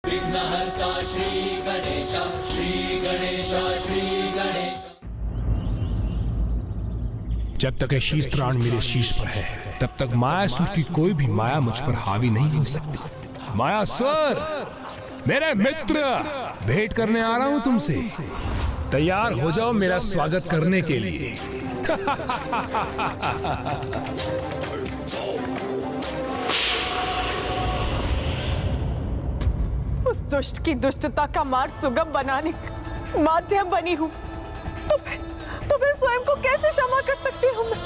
विघ्नहर्ता श्री गणेश, श्री गणेश, श्री गणेश। जब तक ये शीश त्राण मेरे शीश पर है, तब तक मायासुर की कोई भी माया मुझ पर हावी नहीं हो सकती। मायासुर, मेरे मित्र, भेंट करने आ रहा हूं तुमसे। तैयार हो जाओ मेरा स्वागत करने के लिए। उस दुष्ट की दुष्टता का मार्ग सुगम बनाने का माध्यम बनी हूँ, तो फिर स्वयं को कैसे क्षमा कर सकती हूँ मैं?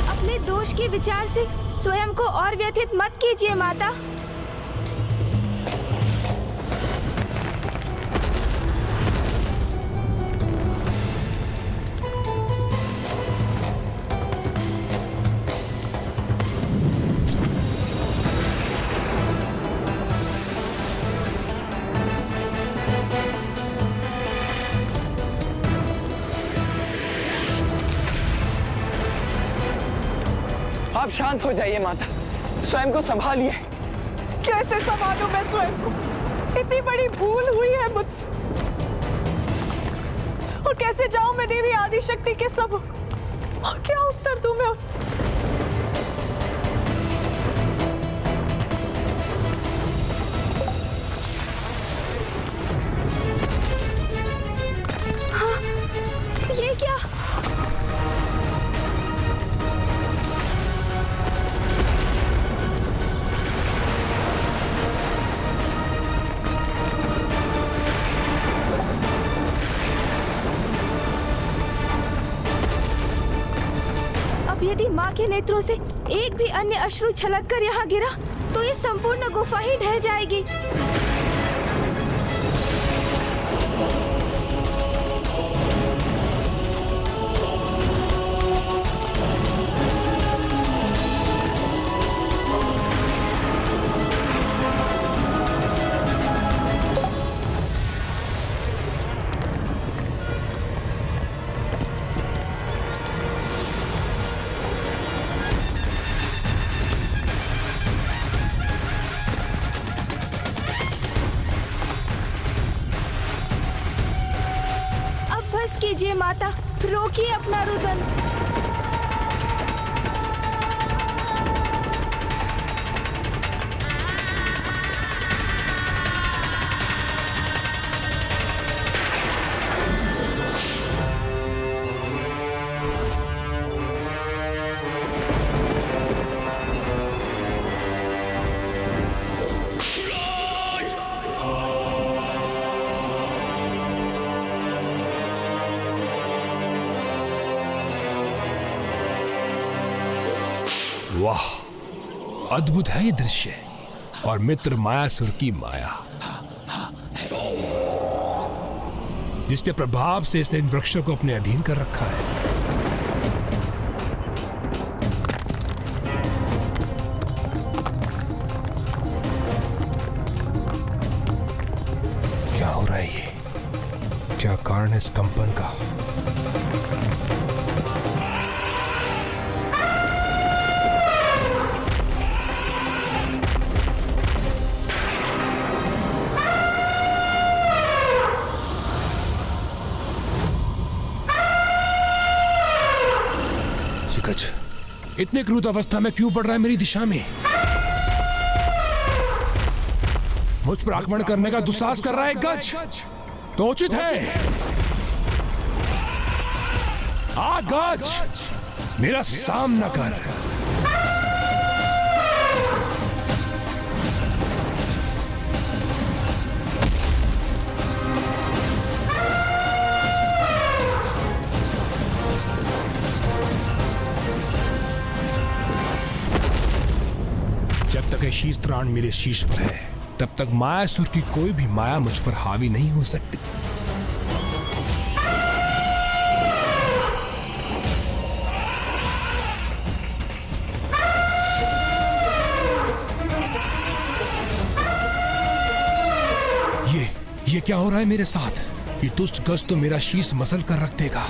अपने दोष के विचार से स्वयं को और व्यथित मत कीजिए माता। आप शांत हो जाइए माता, स्वयं को संभालिए। कैसे संभालूं मैं स्वयं को? इतनी बड़ी भूल हुई है मुझसे। और कैसे जाऊं मैं देवी आदिशक्ति के सबूत? और क्या उत्तर दूं मैं? हाँ, ये क्या? यदि माँ के नेत्रों से एक भी अन्य अश्रु छलक कर यहाँ गिरा, तो ये संपूर्ण गुफा ही ढह जाएगी। कीजिए माता, रोकिए अपना रुदन। वाह, अद्भुत है ये दृश्य। और मित्र मायासुर की माया, जिसके प्रभाव से इसने इन वृक्षों को अपने अधीन कर रखा है। क्या हो रहा है ये? क्या कारण है इस कंपन का? इतने क्रूर अवस्था में क्यों पड़ रहा है मेरी दिशा में? मुझ पर आक्रमण करने का दुस्साहस कर रहा है गज, तो उचित है। आ गज, मेरा सामना कर। जब तक शीश त्राण मेरे शीश पर है, तब तक मायासुर की कोई भी माया मुझ पर हावी नहीं हो सकती। ये क्या हो रहा है मेरे साथ? ये दुष्ट गज तो मेरा शीश मसल कर रख देगा।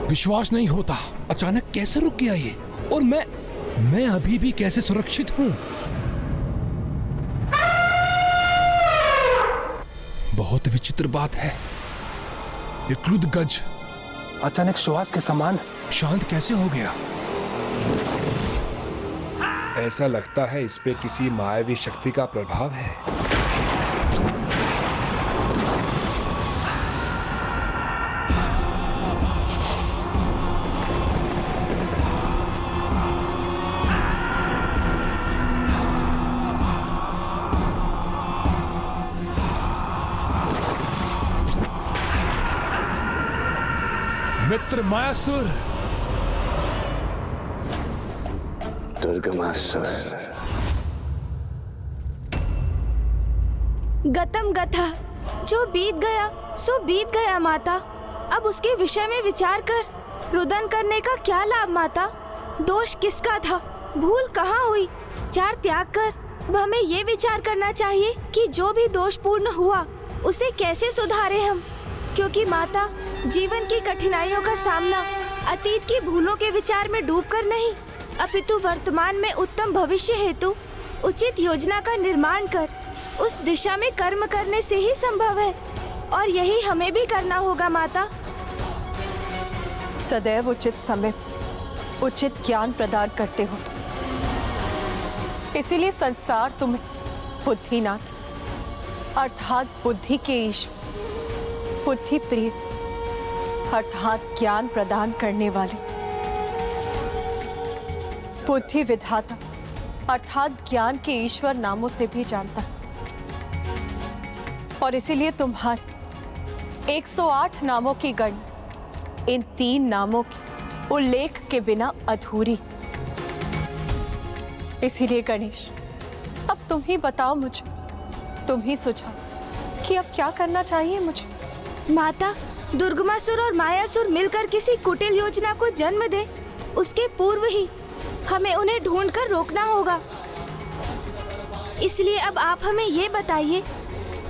विश्वास नहीं होता, अचानक कैसे रुक गया ये? और मैं अभी भी कैसे सुरक्षित हूं? बहुत विचित्र बात है। ये क्रुद्ध गज अचानक श्वास के समान शांत कैसे हो गया? ऐसा लगता है इस पे किसी मायावी शक्ति का प्रभाव है। मित्र मायासुर, दुर्गमासुर, गतम गथा, जो बीत गया सो बीत गया माता। अब उसके विषय में विचार कर रुदन करने का क्या लाभ माता? दोष किसका था, भूल कहाँ हुई? चार त्याग कर अब हमें ये विचार करना चाहिए कि जो भी दोषपूर्ण हुआ उसे कैसे सुधारे हम। क्योंकि माता, जीवन की कठिनाइयों का सामना अतीत की भूलों के विचार में डूबकर नहीं, अपितु वर्तमान में उत्तम भविष्य हेतु उचित योजना का निर्माण कर उस दिशा में कर्म करने से ही संभव है। और यही हमें भी करना होगा माता। सदैव उचित समय उचित ज्ञान प्रदान करते हो, इसीलिए संसार तुम्हें बुद्धिनाथ अर्थात बुद्धि के ईश्वर, बुद्धि प्रिय अर्थात ज्ञान प्रदान करने वाले, बुद्धि विधाता अर्थात ज्ञान के ईश्वर नामों से भी जानता है। और इसीलिए तुम्हारे 108 नामों की गणना इन 3 नामों के उल्लेख के बिना अधूरी। इसीलिए गणेश, अब तुम ही बताओ मुझे, तुम ही सुझाओ कि अब क्या करना चाहिए मुझे। माता, दुर्गमासुर और मायासुर मिलकर किसी कुटिल योजना को जन्म दे, उसके पूर्व ही हमें उन्हें ढूंढकर रोकना होगा। इसलिए अब आप हमें ये बताइए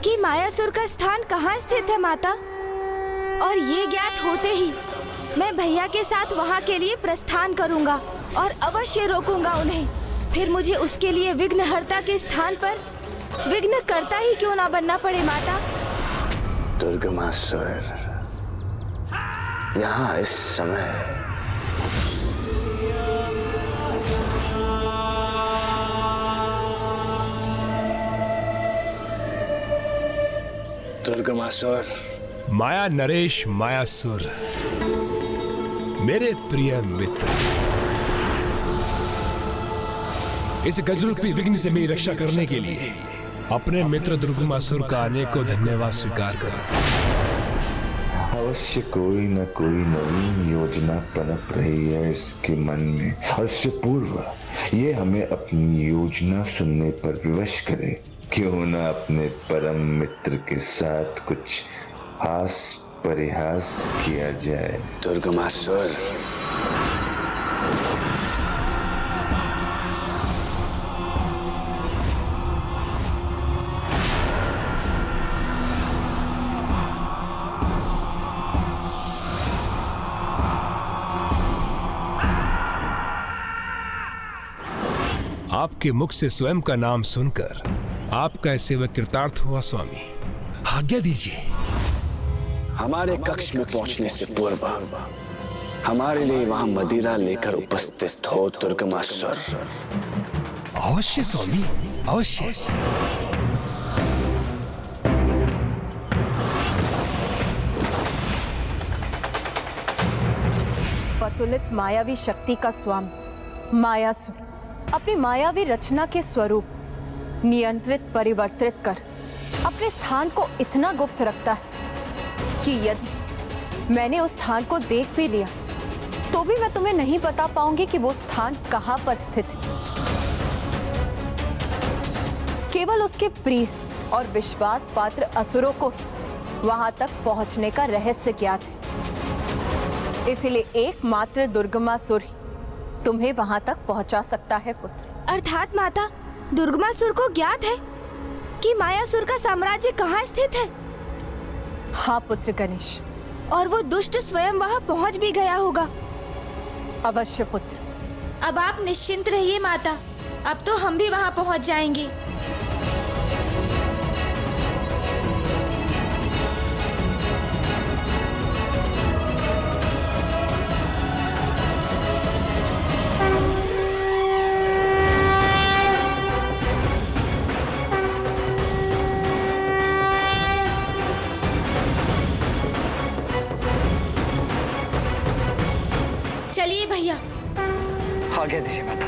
कि मायासुर का स्थान कहाँ स्थित है माता? और ये ज्ञात होते ही मैं भैया के साथ वहाँ के लिए प्रस्थान करूँगा और अवश्य रोकूंगा उन्हें। फिर मुझे उसके लिए विघ्नहर्ता के स्थान पर विघ्नकर्ता ही क्यों ना बनना पड़े माता। दुर्गमासुर, यहाँ इस समय दुर्गमासुर। माया नरेश मायासुर, मेरे प्रिय मित्र, इस गजरूपी विघ्न से मेरी रक्षा करने के लिए अपने मित्र दुर्गमासुर का अनेकों धन्यवाद स्वीकार करो। अवश्य कोई न कोई नवीन योजना पनप रही है इसके मन में, और इससे पूर्व ये हमें अपनी योजना सुनने पर विवश करे। क्यों न अपने परम मित्र के साथ कुछ हास परिहास किया जाए। दुर्गमासुर, आपके मुख से स्वयं का नाम सुनकर आपका सेवक कृतार्थ हुआ स्वामी। आज्ञा दीजिए। हमारे कक्ष में पहुंचने से पूर्व हमारे लिए वहां मदिरा लेकर उपस्थित हो दुर्गमासुर। अवश्य स्वामी, अवश्य। पतुलित मायावी शक्ति का स्वामी मायासुर अपनी मायावी रचना के स्वरूप नियंत्रित परिवर्तित कर अपने स्थान को इतना गुप्त रखता है कि यदि मैंने उस स्थान को देख भी लिया तो भी मैं तुम्हें नहीं बता पाऊंगी कि वो स्थान कहां पर स्थित है। केवल उसके प्रिय और विश्वास पात्र असुरों को वहां तक पहुंचने का रहस्य ज्ञात है, इसलिए एकमात्र दुर्गमासुर ही तुम्हें वहां तक पहुंचा सकता है पुत्र। अर्थात माता, दुर्गमासुर को ज्ञात है कि मायासुर का साम्राज्य कहाँ स्थित है। हाँ पुत्र गणेश, और वो दुष्ट स्वयं वहाँ पहुँच भी गया होगा। अवश्य पुत्र। अब आप निश्चिंत रहिए माता, अब तो हम भी वहाँ पहुँच जाएंगे। चलिए भैया। आज्ञा दीजिए माता।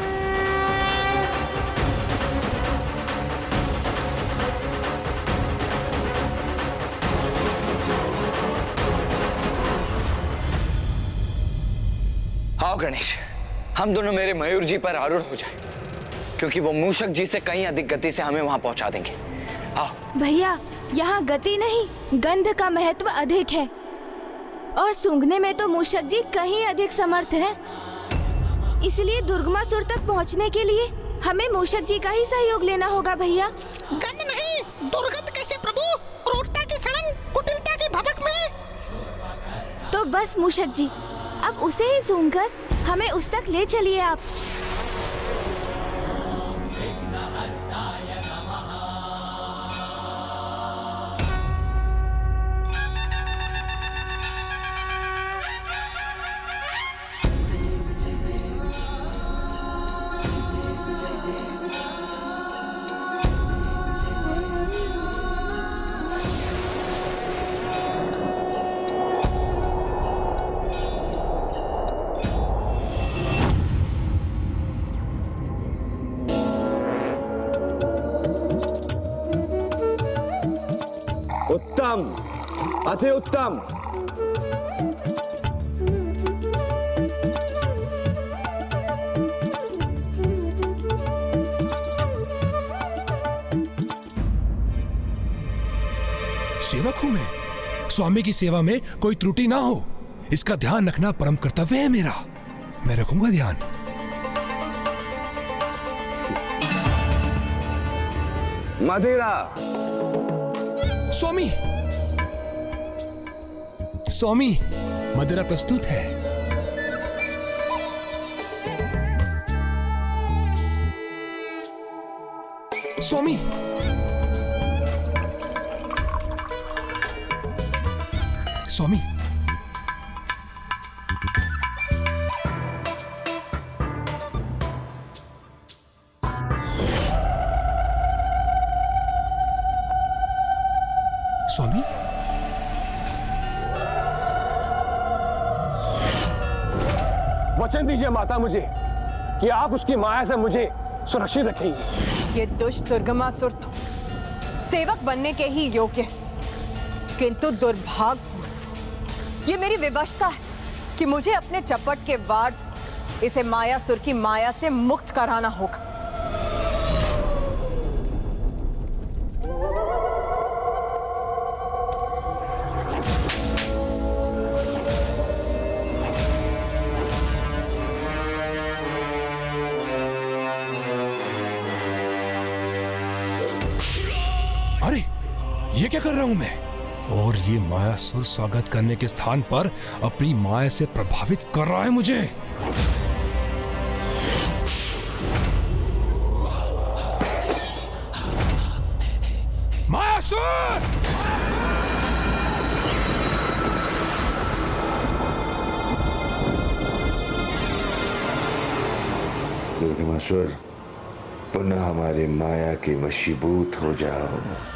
आओ गणेश, हम दोनों मेरे मयूर जी पर आरूढ़ हो जाए, क्योंकि वो मूषक जी से कहीं अधिक गति से हमें वहां पहुंचा देंगे। आओ। भैया, यहाँ गति नहीं, गंध का महत्व अधिक है, और सूंघने में तो मूषक जी कहीं अधिक समर्थ हैं। इसलिए दुर्गमासुर तक पहुँचने के लिए हमें मूषक जी का ही सहयोग लेना होगा भैया। गंध नहीं, दुर्गंध कैसे प्रभु? क्रूरता की सड़न, कुटिलता की भभक में। तो बस मूषक जी, अब उसे ही सूंघकर हमें उस तक ले चलिए आप। उत्तम, अति उत्तम। सेवक हूं मैं, स्वामी की सेवा में कोई त्रुटि ना हो, इसका ध्यान रखना परम कर्तव्य है मेरा। मैं रखूंगा ध्यान। मदिरा। स्वामी, स्वामी, मदिरा प्रस्तुत है। स्वामी, स्वामी, स्वामी, वचन दीजिए माता मुझे कि आप उसकी माया से मुझे सुरक्षित रखेंगे। ये दुष्ट दुर्गमासुर तो सेवक बनने के ही योग्य, किंतु दुर्भाग्य ये मेरी विवशता है कि मुझे अपने चपट के वार से इसे मायासुर की माया से मुक्त कराना होगा। अरे ये क्या कर रहा हूं मैं? और ये मायासुर स्वागत करने के स्थान पर अपनी माया से प्रभावित कर रहा है मुझे। मायासुर! दुर्गमासुर, पुनः हमारी माया के वशीभूत हो जाओ।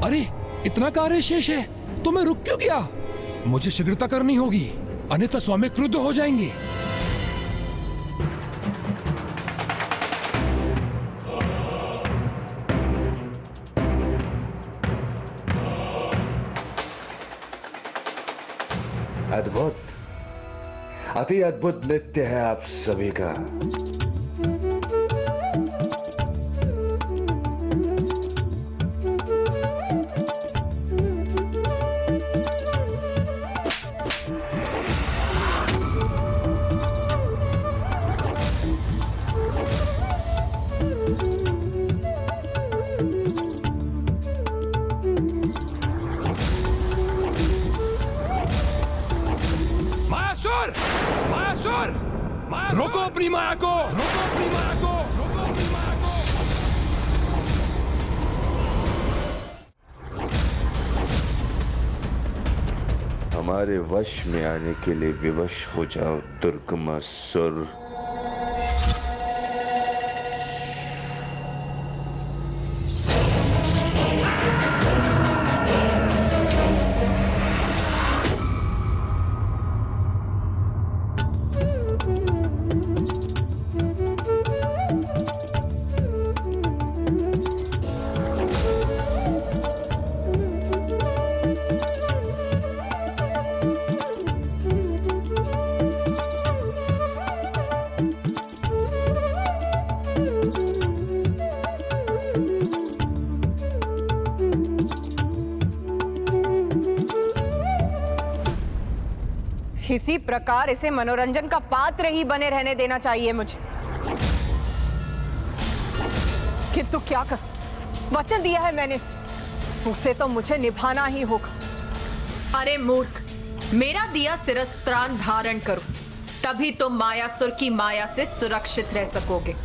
अरे इतना कार्य शेष है तो मैं रुक क्यों गया? मुझे शीघ्रता करनी होगी, अन्यथा स्वामी क्रुद्ध हो जाएंगे। अद्भुत, अति अद्भुत नृत्य है आप सभी का। रोको अपनी माया को, रोको अपनी माया को, रोको अपनी माया को। हमारे वश में आने के लिए विवश हो जाओ दुर्गमासुर। इसी प्रकार इसे मनोरंजन का पात्र ही बने रहने देना चाहिए मुझे। किंतु क्या कर, वचन दिया है मैंने उसे तो मुझे निभाना ही होगा। अरे मूर्ख, मेरा दिया शिरस्त्राण धारण करो, तभी तुम मायासुर की माया से सुरक्षित रह सकोगे।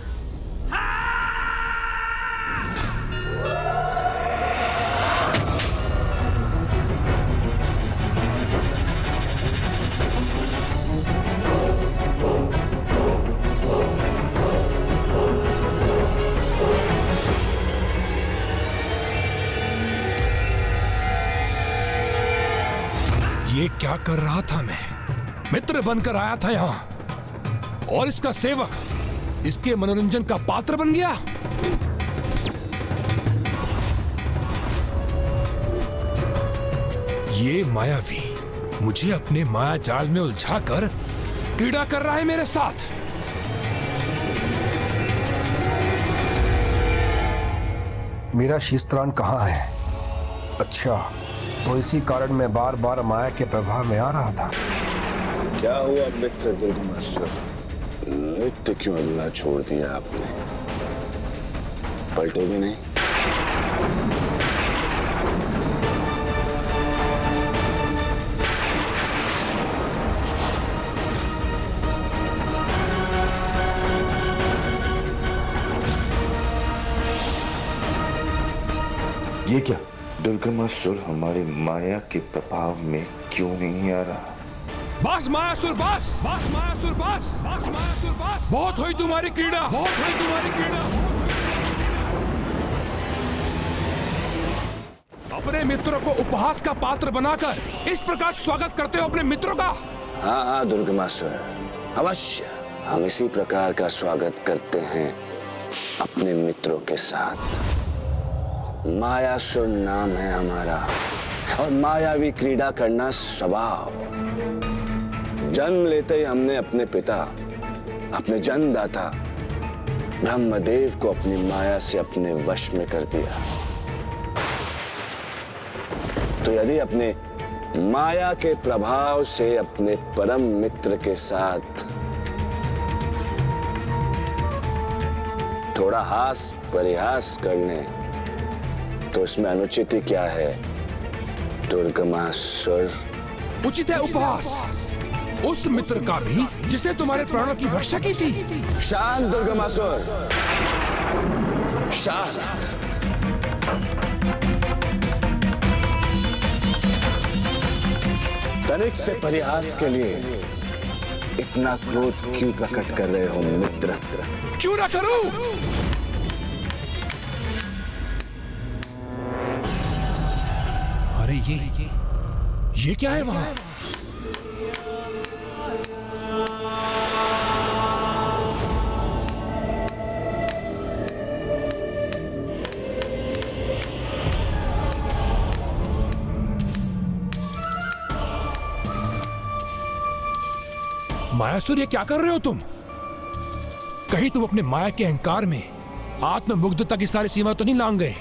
ये क्या कर रहा था मैं? मित्र बनकर आया था यहां और इसका सेवक इसके मनोरंजन का पात्र बन गया। ये मायावी मुझे अपने माया जाल में उलझाकर क्रीड़ा कर रहा है मेरे साथ। मेरा शीस्त्राण कहाँ है? अच्छा, तो इसी कारण मैं बार बार माया के प्रभाव में आ रहा था। क्या हुआ मित्र दुर्गमासुर? नृत्य क्यों अधूरा छोड़ दिया आपने? पलटे भी नहीं? ये क्या? दुर्गमासुर हमारे माया के प्रभाव में क्यों नहीं आ रहा? बस मायासुर बस, बस मायासुर बस, बस मायासुर बस। बहुत हुई तुम्हारी क्रीड़ा, बहुत हुई तुम्हारी क्रीड़ा। अपने मित्रों को उपहास का पात्र बनाकर इस प्रकार स्वागत करते हो अपने मित्रों का? हाँ हाँ दुर्गमासुर, अवश्य हम इसी प्रकार का स्वागत करते हैं अपने मित्रों के साथ। मायासुर नाम है हमारा और मायावी क्रीड़ा करना स्वभाव। जन्म लेते ही हमने अपने पिता, अपने जन्मदाता ब्रह्मदेव को अपनी माया से अपने वश में कर दिया। तो यदि अपने माया के प्रभाव से अपने परम मित्र के साथ थोड़ा हास परिहास करने, तो इसमें अनुचित ही क्या है दुर्गमासुर? उचित है उपहास उस मित्र का भी जिसने तुम्हारे प्राणों की रक्षा की थी। शांत दुर्गमासुर, शांत। तनिक से परिहास के लिए इतना क्रोध क्यों प्रकट कर रहे हो मित्र? क्यों ना करूं? अरे ये क्या है वहां? मायासुर, ये क्या कर रहे हो तुम? कहीं तुम अपने माया के अहंकार में आत्ममुग्धता की सारी सीमा तो नहीं लांग गए?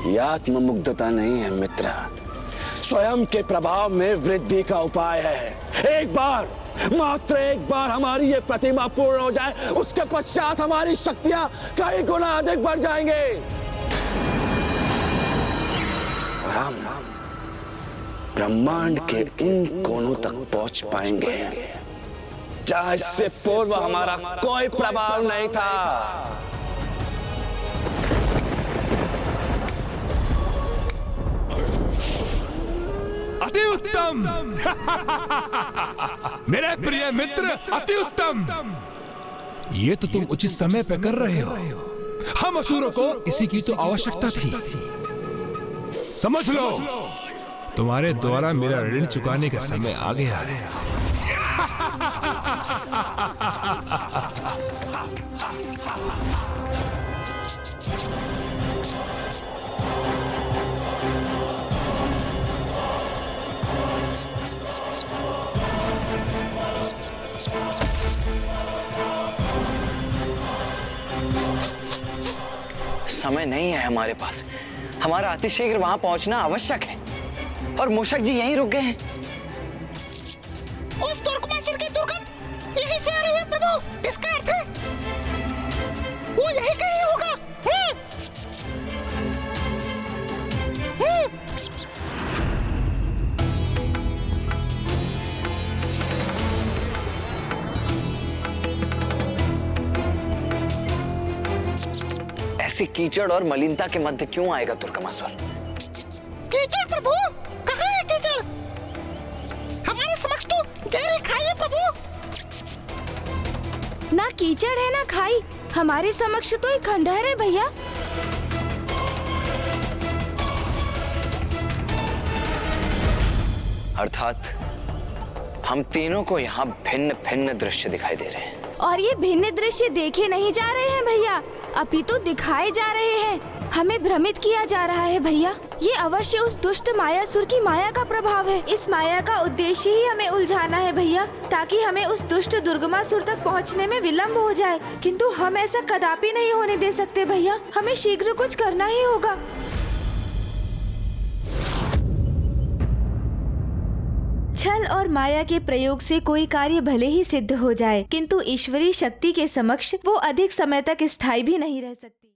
यह आत्ममुग्धता नहीं है मित्र, स्वयं के प्रभाव में वृद्धि का उपाय है। एक बार, मात्र एक बार हमारी ये प्रतिमा पूर्ण हो जाए, उसके पश्चात हमारी शक्तियां कई गुना अधिक बढ़ जाएंगे। राम राम ब्रह्मांड के उन कोनों तक पहुंच पाएंगे जहां इससे पूर्व हमारा कोई प्रभाव नहीं था। अति उत्तम। मेरे प्रिय मित्र, अति उत्तम। ये तो तुम उचित समय पे कर रहे हो। हम असुरों को इसी की तो आवश्यकता थी। समझ लो, तुम्हारे द्वारा मेरा ऋण चुकाने का समय आ गया है। समय नहीं है हमारे पास, हमारा अतिशीघ्र वहां पहुंचना आवश्यक है। और मूषक जी यहीं रुक गए हैं। उस दुर्गमासुर की दुर्गंध यहीं से आ रही है प्रभु। इसका अर्थ है वो यहीं कहीं होगा। ऐसी कीचड़ और मलिनता के मध्य क्यों आएगा दुर्गमासुर? कीचड़ प्रभु, कहाँ है कीचड़? हमारे समक्ष तो गहरी खाई है प्रभु। ना कीचड़ है ना खाई, हमारे समक्ष तो एक खंडहर है भैया। अर्थात हम तीनों को यहाँ भिन्न भिन्न दृश्य दिखाई दे रहे हैं। और ये भिन्न दृश्य देखे नहीं जा रहे हैं भैया, अपितु दिखाए जा रहे हैं। हमें भ्रमित किया जा रहा है भैया। ये अवश्य उस दुष्ट मायासुर की माया का प्रभाव है। इस माया का उद्देश्य ही हमें उलझाना है भैया, ताकि हमें उस दुष्ट दुर्गमासुर तक पहुंचने में विलंब हो जाए। किंतु हम ऐसा कदापि नहीं होने दे सकते भैया, हमें शीघ्र कुछ करना ही होगा। छल और माया के प्रयोग से कोई कार्य भले ही सिद्ध हो जाए, किंतु ईश्वरीय शक्ति के समक्ष वो अधिक समय तक स्थायी भी नहीं रह सकती।